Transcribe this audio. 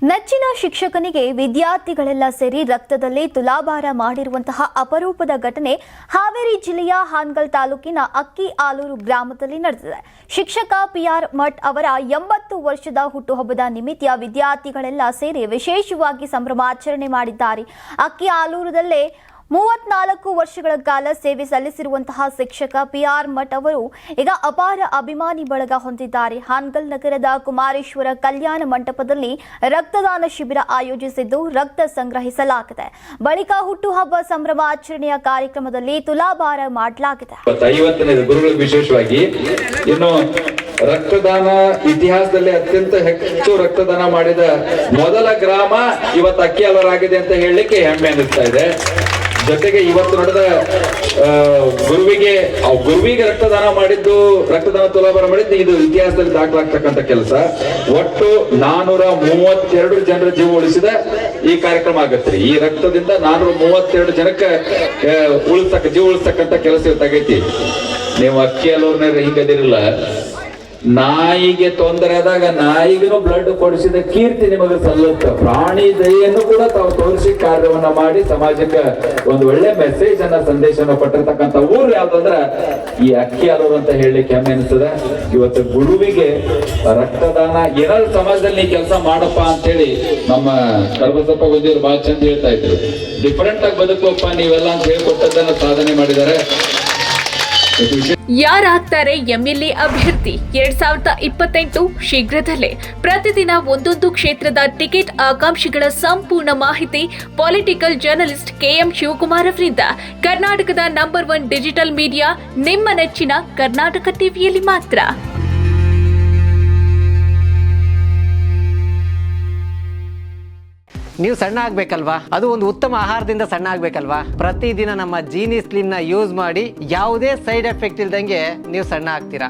ನೆಚ್ಚಿನ ಶಿಕ್ಷಕನಿಗೆ ವಿದ್ಯಾರ್ಥಿಗಳೆಲ್ಲ ಸೇರಿ ರಕ್ತದಲ್ಲಿ ತುಲಾಭಾರ ಮಾಡಿರುವಂತಹ ಅಪರೂಪದ ಘಟನೆ ಹಾವೇರಿ ಜಿಲ್ಲೆಯ ಹಾನಗಲ್ ತಾಲೂಕಿನ ಅಕ್ಕಿ ಆಲೂರು ಗ್ರಾಮದಲ್ಲಿ ನಡೆದಿದೆ. ಶಿಕ್ಷಕ ಪಿಆರ್ ಮಠ್ ಅವರ 80 ವರ್ಷದ ಹುಟ್ಟುಹಬ್ಬದ ನಿಮಿತ್ತ ವಿದ್ಯಾರ್ಥಿಗಳೆಲ್ಲ ಸೇರಿ ವಿಶೇಷವಾಗಿ ಸಂಭ್ರಮಾಚರಣೆ ಮಾಡಿದ್ದಾರೆ. ಅಕ್ಕಿ ಆಲೂರದಲ್ಲೇ 34 ವರ್ಷಗಳ ಕಾಲ ಸೇವೆ ಸಲ್ಲಿಸಿರುವಂತಹ ಶಿಕ್ಷಕ ಪಿಆರ್ ಮಠ್ ಅವರು ಈಗ ಅಪಾರ ಅಭಿಮಾನಿ ಬಳಗ ಹೊಂದಿದ್ದಾರೆ. ಹಾನಗಲ್ ನಗರದ ಕುಮಾರೇಶ್ವರ ಕಲ್ಯಾಣ ಮಂಟಪದಲ್ಲಿ ರಕ್ತದಾನ ಶಿಬಿರ ಆಯೋಜಿಸಿದ್ದು ರಕ್ತ ಸಂಗ್ರಹಿಸಲಾಗಿದೆ. ಬಳಿಕ ಹುಟ್ಟುಹಬ್ಬ ಸಂಭ್ರಮಾಚರಣೆಯ ಕಾರ್ಯಕ್ರಮದಲ್ಲಿ ತುಲಾಭಾರ ಮಾಡಲಾಗಿದೆ. ಗುರುಗಳು ವಿಶೇಷವಾಗಿ ಇನ್ನು ರಕ್ತದಾನ ಇತಿಹಾಸದಲ್ಲಿ ಅತ್ಯಂತ ಹೆಚ್ಚು ರಕ್ತದಾನ ಮಾಡಿದ ಮೊದಲ ಗ್ರಾಮ ಇವತ್ತು ಅಕ್ಕಿ ಆಲೂರಾಗಿದೆ ಅಂತ ಹೇಳಲಿಕ್ಕೆ ಹೆಮ್ಮೆ ಅನಿಸ್ತಾ ಇದೆ. ಜೊತೆಗೆ ಇವತ್ತು ನಡೆದ ಗುರುವಿಗೆ ರಕ್ತದಾನ ಮಾಡಿದ್ದು, ರಕ್ತದಾನ ತುಲಾಭಾರ ಮಾಡಿದ್ದು ಇದು ಇತಿಹಾಸದಲ್ಲಿ ದಾಖಲಾಗ್ತಕ್ಕಂಥ ಕೆಲಸ. ಒಟ್ಟು 432 ಜನರ ಜೀವ ಉಳಿಸಿದ ಈ ಕಾರ್ಯಕ್ರಮ ಆಗತ್ರಿ. ಈ ರಕ್ತದಿಂದ 432 ಜನಕ್ಕೆ ಜೀವ ಉಳಿಸ್ತಕ್ಕಂಥ ಕೆಲಸ ಇವತ್ತಾಗೈತಿ. ನೀವು ಅಕ್ಕಿ ಆಲೂರಿನಾಗ ಹಿಂಗದಿರಲ್ಲ, ನಾಯಿಗೆ ತೊಂದರೆ ಆದಾಗ ನಾಯಿಗೂ ಬ್ಲಡ್ ಕೊಡಿಸಿದ ಕೀರ್ತಿ ನಿಮಗೆ ಸಲ್ಲುತ್ತೆ. ಪ್ರಾಣಿ ದಯೆಯನ್ನು ಕೂಡ ತಾವು ತೋರಿಸಿ ಕಾರ್ಯವನ್ನ ಮಾಡಿ ಸಮಾಜಕ್ಕೆ ಒಂದು ಒಳ್ಳೆ ಮೆಸೇಜ್ ಅನ್ನ ಸಂದೇಶವನ್ನು ಕೊಟ್ಟಿರ್ತಕ್ಕಂಥ ಊರು ಯಾವ್ದಂದ್ರ ಈ ಅಕ್ಕಿ ಆಲೂರು ಅಂತ ಹೇಳಲಿಕ್ಕೆ ಹೆಮ್ಮೆ ಅನಿಸ್ತದೆ. ಇವತ್ತು ಗುರುವಿಗೆ ರಕ್ತದಾನ ಏನಾದ್ರು ಸಮಾಜದಲ್ಲಿ ಕೆಲಸ ಮಾಡಪ್ಪ ಅಂತ ಹೇಳಿ ನಮ್ಮ ಕರ್ಬಸಪ್ಪ ಗುಂದಿಯವರು ಬಹಳ ಚಂದ ಹೇಳ್ತಾ ಇದ್ರು. ಡಿಫರೆಂಟ್ ಆಗಿ ಬದುಕುವಪ್ಪ ನೀವೆಲ್ಲ ಅಂತ ಹೇಳ್ಕೊಟ್ಟದನ್ನ ಸಾಧನೆ ಮಾಡಿದ್ದಾರೆ. ಯಾರಾಗ್ತಾರೆ ಎಂಎಲ್ಎ ಅಭ್ಯರ್ಥಿ 2028 ಶೀಘ್ರದಲ್ಲೇ. ಪ್ರತಿದಿನ ಒಂದೊಂದು ಕ್ಷೇತ್ರದ ಟಿಕೆಟ್ ಆಕಾಂಕ್ಷಿಗಳ ಸಂಪೂರ್ಣ ಮಾಹಿತಿ ಪೊಲಿಟಿಕಲ್ ಜರ್ನಲಿಸ್ಟ್ ಕೆಎಂ ಶಿವಕುಮಾರ್ ಅವರಿಂದ. ಕರ್ನಾಟಕದ ನಂಬರ್ 1 ಡಿಜಿಟಲ್ ಮೀಡಿಯಾ ನಿಮ್ಮ ನೆಚ್ಚಿನ ಕರ್ನಾಟಕ ಟಿವಿಯಲ್ಲಿ ಮಾತ್ರ. ನೀವು ಸಣ್ಣ ಆಗ್ಬೇಕಲ್ವಾ? ಅದು ಒಂದು ಉತ್ತಮ ಆಹಾರದಿಂದ ಸಣ್ಣ ಆಗ್ಬೇಕಲ್ವಾ? ಪ್ರತಿದಿನ ನಮ್ಮ ಜೀನಿ ಸ್ಲಿಮ್ ನ ಯೂಸ್ ಮಾಡಿ ಯಾವುದೇ ಸೈಡ್ ಎಫೆಕ್ಟ್ ಇಲ್ದಂಗೆ ನೀವು ಸಣ್ಣ ಆಗ್ತೀರಾ.